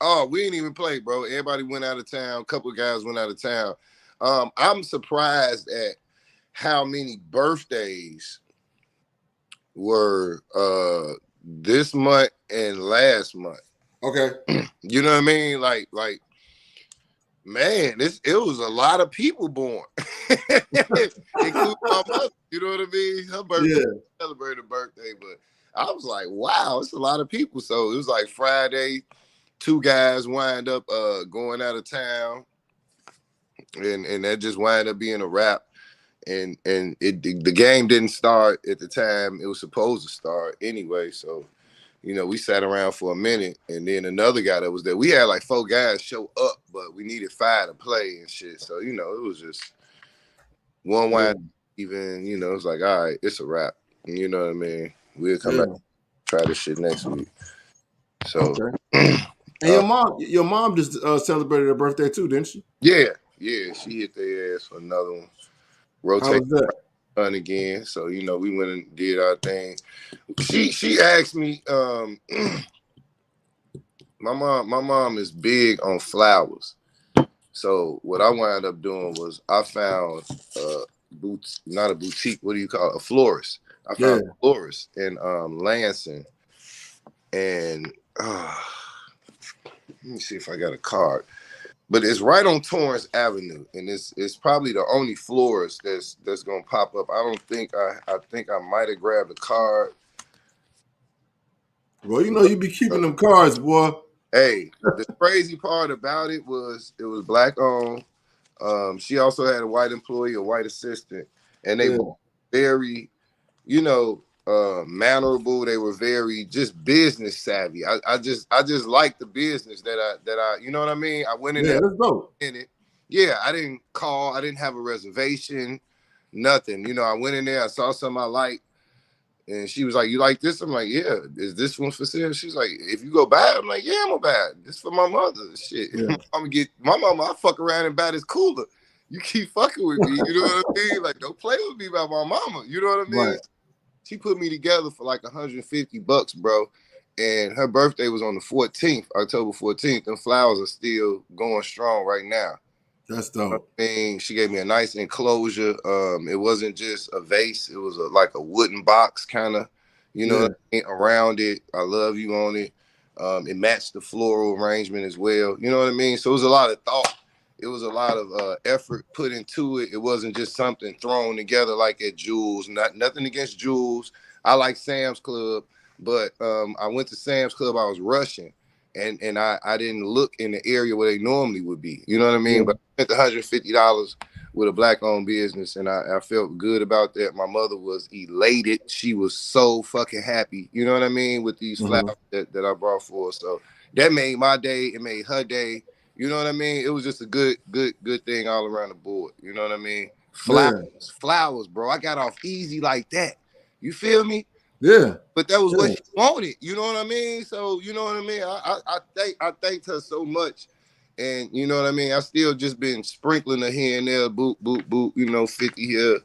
Oh, we didn't even play, bro. Everybody went out of town. A couple of guys went out of town. I'm surprised at how many birthdays were this month and last month. Okay. You know what I mean? Like, man, it was a lot of people born. Including my mother. You know what I mean? Her birthday, celebrated birthday, but I was like, wow, it's a lot of people. So it was like Friday, 2 guys wind up going out of town, and that just wind up being a wrap. And the game didn't start at the time it was supposed to start anyway. So, you know, we sat around for a minute, and then another guy that was there. We had like 4 guys show up, but we needed 5 to play and shit. So, you know, it was just one wind. Even, you know, it's like, all right, it's a wrap. You know what I mean? We'll come back and try this shit next week. So, and your mom just celebrated her birthday too, didn't she? Yeah, she hit their ass for another one. Rotate fun again. So, you know, we went and did our thing. She asked me, my mom is big on flowers. So what I wound up doing was I found not a boutique, what do you call it? A florist. I found a florist in Lansing. And let me see if I got a card. But it's right on Torrance Avenue, and it's probably the only florist that's gonna pop up. I think I might have grabbed a card. Well, you know you be keeping them cards, boy. Hey, the crazy part about it was black owned. She also had a white employee, a white assistant, and they were very, you know, mannerable. They were very just business savvy. I just like the business that I you know what I mean? I went in there in it. Yeah, I didn't call, I didn't have a reservation, nothing. You know, I went in there, I saw something I liked, and she was like, "You like this?" I'm like, "Yeah." "Is this one for sale?" She's like, "If you go buy it," I'm like, "Yeah, I'm gonna buy it. This for my mother." Shit. Yeah. I'm gonna get my mama, I fuck around and buy this cooler. You keep fucking with me, you know what I mean? Like, don't play with me about my mama. You know what I mean? Right. She put me together for like $150, bro. And her birthday was on the 14th, October 14th. And flowers are still going strong right now. That's dope. I mean, she gave me a nice enclosure. It wasn't just a vase. It was like a wooden box kind of, you know, what I mean, around it. I love you on it. It matched the floral arrangement as well. You know what I mean? So it was a lot of thought. It was a lot of effort put into it. It wasn't just something thrown together like at Jules. Nothing against Jules. I like Sam's Club, but I went to Sam's Club. I was rushing, and I didn't look in the area where they normally would be. You know what I mean? But I spent $150 with a black-owned business, and I felt good about that. My mother was elated. She was so fucking happy. You know what I mean? With these flowers that I brought for her. So that made my day. It made her day. You know what I mean? It was just a good thing all around the board. You know what I mean? Flowers, bro. I got off easy like that. You feel me? Yeah. But that was what she wanted. You know what I mean? So, you know what I mean? I thanked her so much. And you know what I mean? I still just been sprinkling her here and there, boop, boop, boop, 50 here,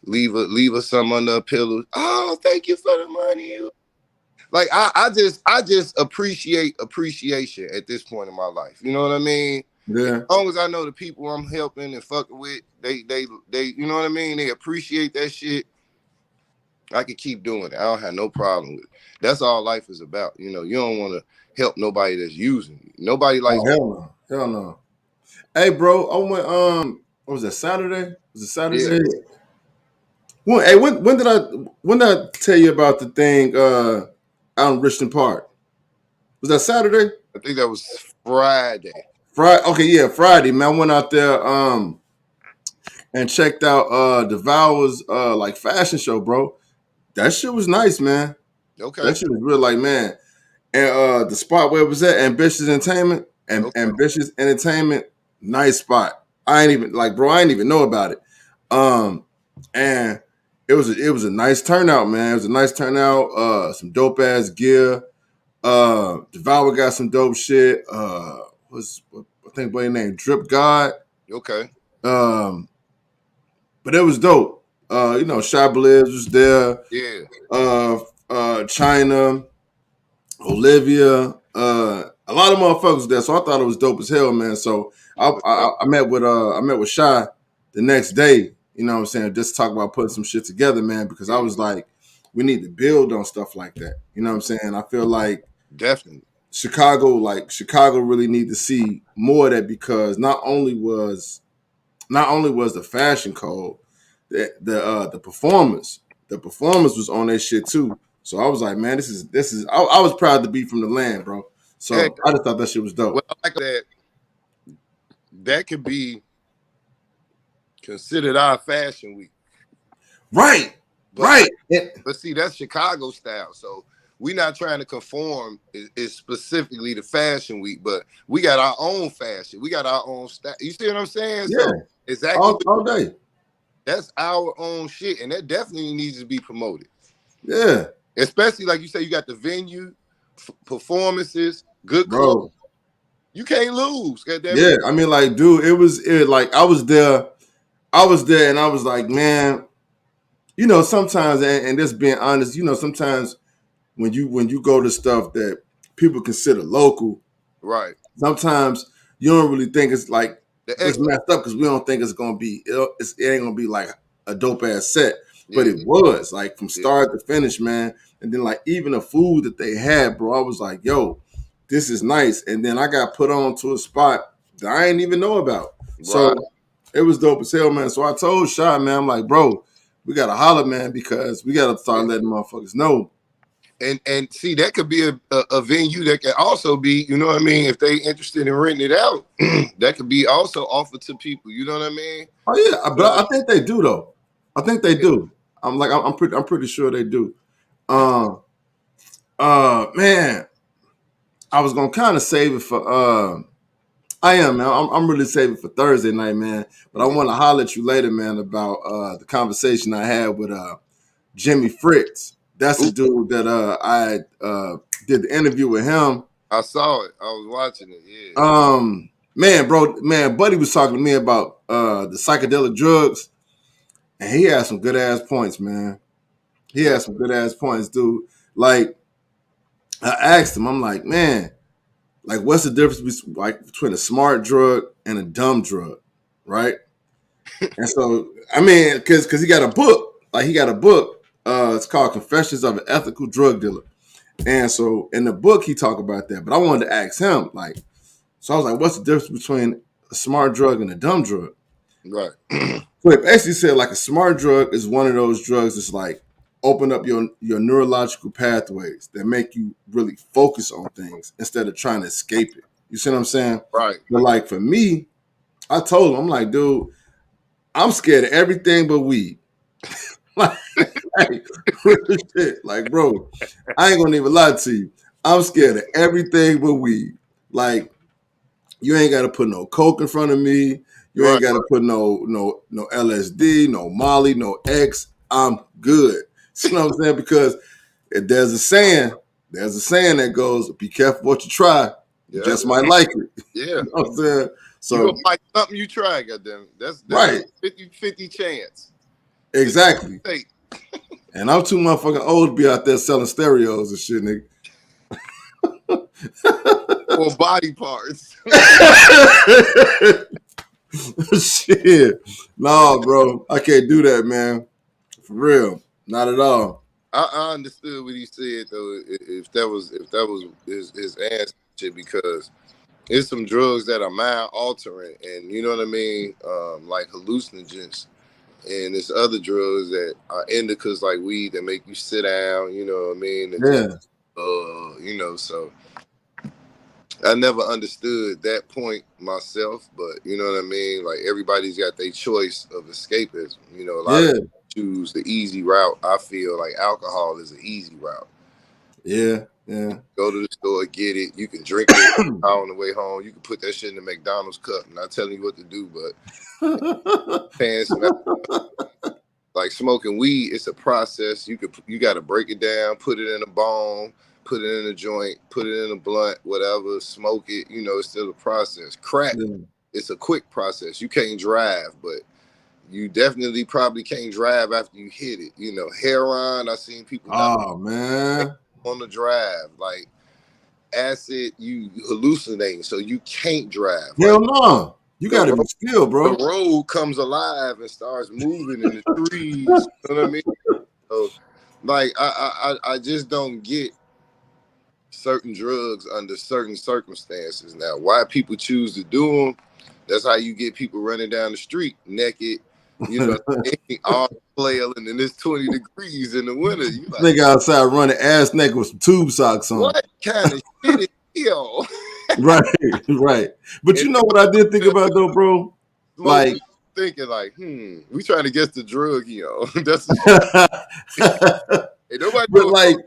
leave her some under a pillow. Oh, thank you for the money. Like I just appreciate appreciation at this point in my life. You know what I mean? Yeah. As long as I know the people I'm helping and fucking with, they you know what I mean? They appreciate that shit. I can keep doing it. I don't have no problem with it. That's all life is about. You don't want to help nobody that's using you. Nobody likes hell no. Hey, bro, I went what was that, Saturday? Was it Saturday? Yeah. When did I tell you about the thing out in Richmond Park? Was that Saturday? I think that was Friday. Okay, yeah, Friday, man. I went out there and checked out Devour's like fashion show, bro. That shit was nice, man. Okay. That shit was real, like, man. And the spot where it was at, Ambitious Entertainment, and Ambitious Entertainment, nice spot. I ain't even know about it. And it was a nice turnout, man. It was a nice turnout. Some dope ass gear. Devour got some dope shit. I think boy named Drip God. Okay. But it was dope. Shy Bliss was there. Yeah. China, Olivia, a lot of motherfuckers there. So I thought it was dope as hell, man. So I met with Shy the next day. You know what I'm saying? Just to talk about putting some shit together, man. Because I was like, we need to build on stuff like that. You know what I'm saying? I feel like definitely Chicago really need to see more of that, because not only was the fashion code, the performance was on that shit too. So I was like, man, this is. I was proud to be from the land, bro. So I just thought that shit was dope. Well, I like that. That could be considered our fashion week, right? But see, that's Chicago style. So we're not trying to conform is specifically to fashion week, but we got our own fashion. We got our own style. You see what I'm saying? Yeah, so exactly. All day. That's our own shit, and that definitely needs to be promoted. Yeah. Especially like you say, you got the venue, performances, good clothes. You can't lose. Yeah, I mean, like, dude, I was there, and I was like, man, sometimes, and just being honest, sometimes when you go to stuff that people consider local, right? Sometimes you don't really think it's like it's messed up, because we don't think it's gonna be. It ain't gonna be like a dope ass set. But it was like from start to finish, man. And then like even the food that they had, bro, I was like, yo, this is nice. And then I got put on to a spot that I didn't even know about. Right. So it was dope as hell, man. So I told Shy, man, I'm like, bro, we gotta holler, man, because we gotta start letting motherfuckers know. And see, that could be a venue that can also be, you know what I mean, if they interested in renting it out, that could be also offered to people. You know what I mean? Oh yeah, but I think they do though. I think they do. I'm pretty sure they do. Man, I was gonna kind of save it for I am, man. I'm really saving for Thursday night, man. But I want to holler at you later, man, about the conversation I had with Jimmy Fritz. That's the dude that I did the interview with him. I saw it. I was watching it. Yeah. Man, Buddy was talking to me about the psychedelic drugs. And he had some good ass points, man. He had some good ass points, dude. Like, I asked him, I'm like, man, like, what's the difference between a smart drug and a dumb drug, right? And so, I mean, because he got a book. Like, he got a book. It's called Confessions of an Ethical Drug Dealer. And so, in the book, he talked about that. But I wanted to ask him, like, so I was like, what's the difference between a smart drug and a dumb drug? Right. So it basically said like a smart drug is one of those drugs that's like open up your neurological pathways that make you really focus on things instead of trying to escape it. You see what I'm saying? Right. But like for me, I told him, I'm like, dude, I'm scared of everything but weed. Like, like, bro, I ain't gonna even lie to you. I'm scared of everything but weed. Like, you ain't gotta put no coke in front of me. You ain't got to put no LSD, no Molly, no X. I'm good. You know what I'm saying? Because if there's a saying that goes, be careful what you try. just might like it. Yeah. You know what I'm saying? So you gonna like something you try, goddamn. That's right. 50-50 chance. Exactly. And I'm too motherfucking old to be out there selling stereos and shit, nigga. Or body parts. Shit. No, bro. I can't do that, man. For real. Not at all. I understood what he said though, if that was his answer, because it's some drugs that are mind altering, and you know what I mean, like hallucinogens, and there's other drugs that are indicas like weed that make you sit down, you know what I mean? And yeah. You know, so I never understood that point myself, but you know what I mean? Like everybody's got their choice of escapism. You know, a lot of people choose the easy route. I feel like alcohol is an easy route. Yeah. Go to the store, get it. You can drink it on the way home. You can put that shit in the McDonald's cup. I'm not telling you what to do, but like smoking weed, it's a process. You got to break it down, put it in a bone, put it in a joint, put it in a blunt, whatever, smoke it. You know, it's still a process. Crack, it's a quick process. You can't drive, but you definitely probably can't drive after you hit it. You know, heroin, I've seen people man, on the drive. Like acid, you hallucinating, so you can't drive. Hell no. You got to be still, bro. The road comes alive and starts moving in the trees. You know what I mean? So, like, I just don't get certain drugs under certain circumstances. Now, why people choose to do them, that's how you get people running down the street naked, you know, all flailing, and it's 20 degrees in the winter. You like, nigga outside running ass naked with some tube socks on. What kind of shit is yo? Right. But you know what I did think about though, bro? Like thinking like, we trying to guess the drug, yo. That's hey, nobody. But like,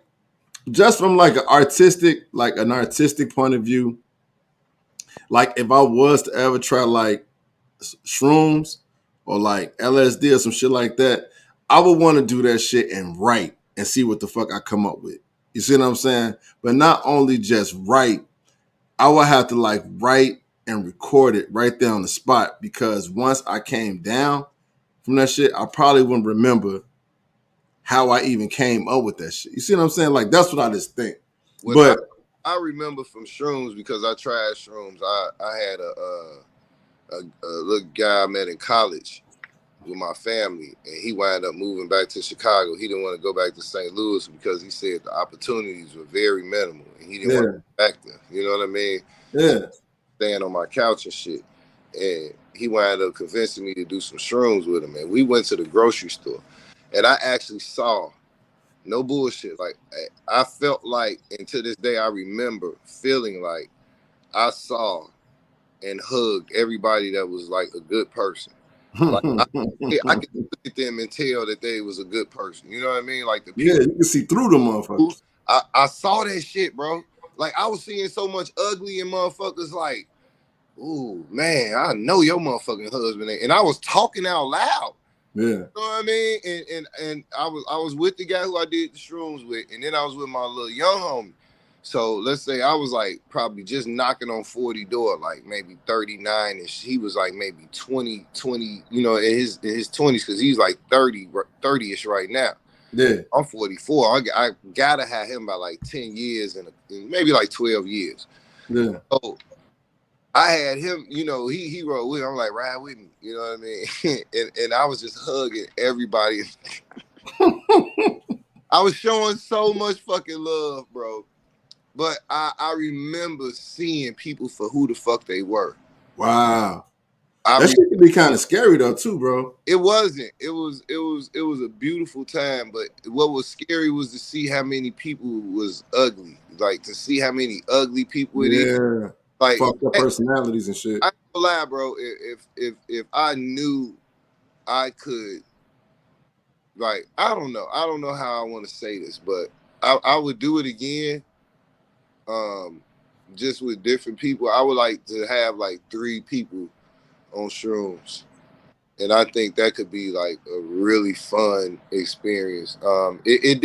just from like an artistic point of view, like if I was to ever try like shrooms or like LSD or some shit like that, I would want to do that shit and write and see what the fuck I come up with. You see what I'm saying? But not only just write, I would have to like write and record it right there on the spot, because once I came down from that shit, I probably wouldn't remember how I even came up with that shit. You see what I'm saying? Like, that's what I just think. But I remember from shrooms, because I tried shrooms. I had a little guy I met in college with my family, and he wound up moving back to Chicago. He didn't want to go back to St. Louis because he said the opportunities were very minimal, and he didn't want to go back there. You know what I mean? Yeah. Staying on my couch and shit. And he wound up convincing me to do some shrooms with him. And we went to the grocery store, and I actually saw, no bullshit, like I felt like, and to this day I remember feeling like I saw and hugged everybody that was like a good person. Like I could look at them and tell that they was a good person. You know what I mean? Like the people, you can see through the motherfuckers. I saw that shit, bro. Like I was seeing so much ugly in motherfuckers. Like, ooh, man, I know your motherfucking husband ain't. And I was talking out loud. Yeah. You know what I mean? And I was with the guy who I did the shrooms with, and then I was with my little young homie. So let's say I was like probably just knocking on 40 door, like maybe 39, and he was like maybe 20, you know, in his 20s, because he's like 30-ish right now. Yeah. I'm 44. I gotta have him by like 10 years and maybe like 12 years. Yeah. So I had him, you know, he rode with me. I'm like, ride with me, you know what I mean? and I was just hugging everybody. I was showing so much fucking love, bro. But I remember seeing people for who the fuck they were. Wow. That shit can be kind of scary though too, bro. It wasn't. It was a beautiful time, but what was scary was to see how many people was ugly. Like to see how many ugly people it is. Like fucked up personalities and shit. I don't lie, bro. If I knew I could, like, I don't know how I want to say this, but I would do it again. Just with different people. I would like to have like 3 people on shrooms, and I think that could be like a really fun experience. It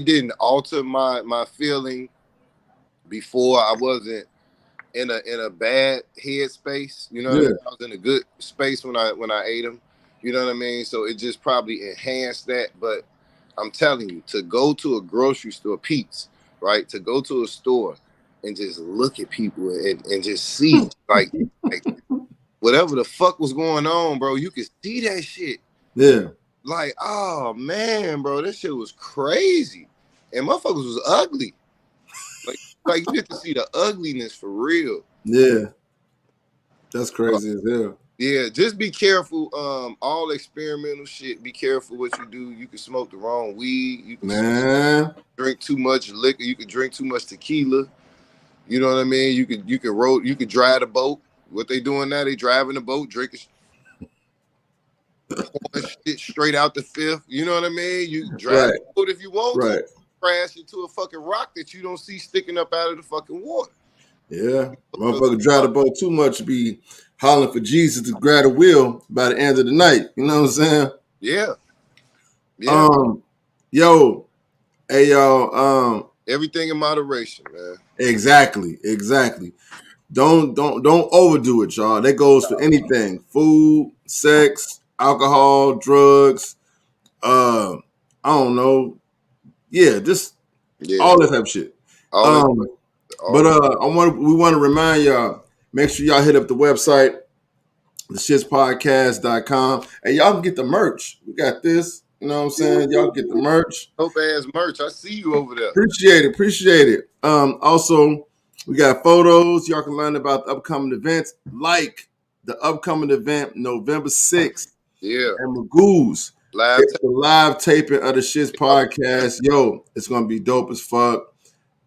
didn't alter my feeling before. I wasn't in a bad headspace. You know what I mean? I was in a good space when I ate them. You know what I mean? So it just probably enhanced that. But I'm telling you, to go to a grocery store, Pete's, right? To go to a store and just look at people and just see like whatever the fuck was going on, bro. You could see that shit. Yeah. Like, oh man, bro, that shit was crazy. And motherfuckers was ugly. Like you get to see the ugliness for real. Yeah. That's crazy as hell. Yeah, just be careful. All experimental shit. Be careful what you do. You can smoke the wrong weed. You can drink too much liquor. You can drink too much tequila. You know what I mean? You could drive the boat. What they doing now? They driving the boat, drinking shit straight out the fifth. You know what I mean? You drive the boat if you want to. Crash into a fucking rock that you don't see sticking up out of the fucking water. Yeah. Motherfucker drive the boat too much, be hollering for Jesus to grab the wheel by the end of the night. You know what I'm saying? Yeah. Yo, hey y'all, everything in moderation, man. Exactly. Don't overdo it, y'all. That goes for anything. Food, sex, alcohol, drugs, I don't know. Yeah, just all that type of shit. We want to remind y'all, make sure y'all hit up the website, theshitspodcast.com, and y'all can get the merch. We got this, you know what I'm saying? Y'all get the merch. Dope ass merch. I see you over there. Appreciate it. Also, we got photos. Y'all can learn about the upcoming events, like the upcoming event November 6th. Yeah. And Magoo's. It's the live taping of the Shits Podcast. Yo, it's gonna be dope as fuck.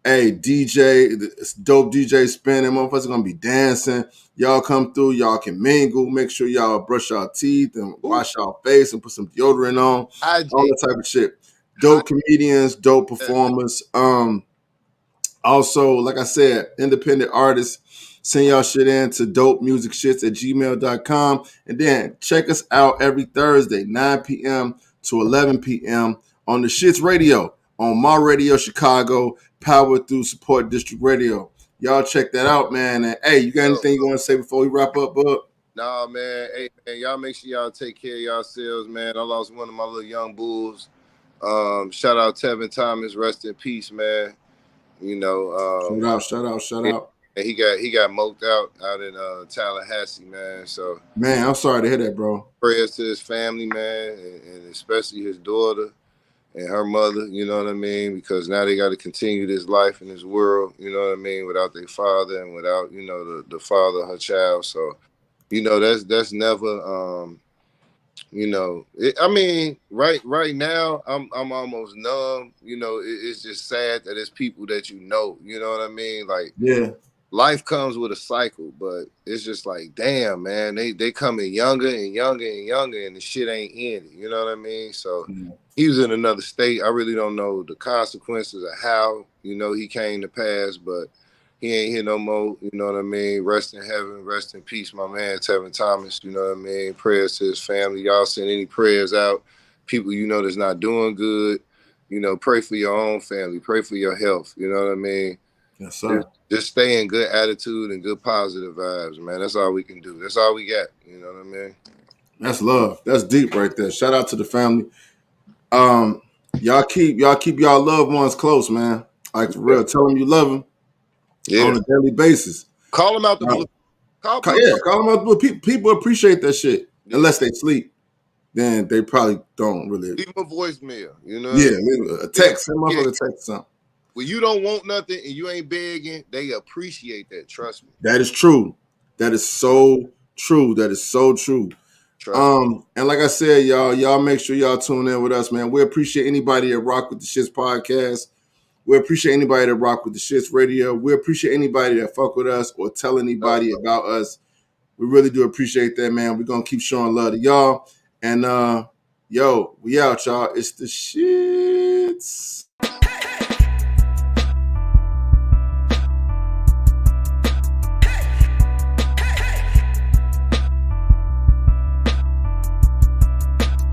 Hey, it's dope DJ spinning. Motherfuckers gonna be dancing. Y'all come through. Y'all can mingle. Make sure y'all brush your teeth and wash your face and put some deodorant on. All that type of shit. Dope comedians, dope performers. Also, like I said, independent artists. Send y'all shit in to dopemusicshits@gmail.com. And then check us out every Thursday, 9 p.m. to 11 p.m. on the Shits Radio, on My Radio Chicago, powered through Support District Radio. Y'all check that out, man. And hey, you got anything you want to say before we wrap up, bud? Nah, man. Hey, man, y'all make sure y'all take care of yourselves, man. I lost one of my little young bulls. Shout out Tevin Thomas, rest in peace, man. You know, shout out. And he got moked out in Tallahassee, man. So, man, I'm sorry to hear that, bro. Prayers to his family, man, and especially his daughter and her mother. You know what I mean? Because now they got to continue this life in this world. You know what I mean? Without their father and without the father of her child. So, that's never. I mean, right now, I'm almost numb. It's just sad that it's people that you know what I mean? Like, yeah, life comes with a cycle, but it's just like, damn, man, they coming younger and younger and younger, and the shit ain't ending. You know what I mean? So he was in another state. I really don't know the consequences of how he came to pass, but he ain't here no more. You know what I mean? Rest in heaven, rest in peace, my man Tevin Thomas. You know what I mean? Prayers to his family. Y'all send any prayers out. People that's not doing good. Pray for your own family. Pray for your health. You know what I mean? Yes, sir. Just stay in good attitude and good positive vibes, man. That's all we can do. That's all we got. You know what I mean? That's love. That's deep right there. Shout out to the family. Y'all keep y'all loved ones close, man. Like, for real. Tell them you love them. Yeah. On a daily basis. Call them out the blue. Call them out the blue. People appreciate that shit. Yeah. Unless they sleep. Then they probably don't really. Leave them a voicemail, Yeah, a text. Send motherfucker text something. When you don't want nothing and you ain't begging, they appreciate that. Trust me. That is true. That is so true. And like I said, y'all make sure y'all tune in with us, man. We appreciate anybody that rock with the Shits Podcast. We appreciate anybody that rock with the Shits Radio. We appreciate anybody that fuck with us or tell anybody about us. We really do appreciate that, man. We're gonna keep showing love to y'all. And we out, y'all. It's the Shits.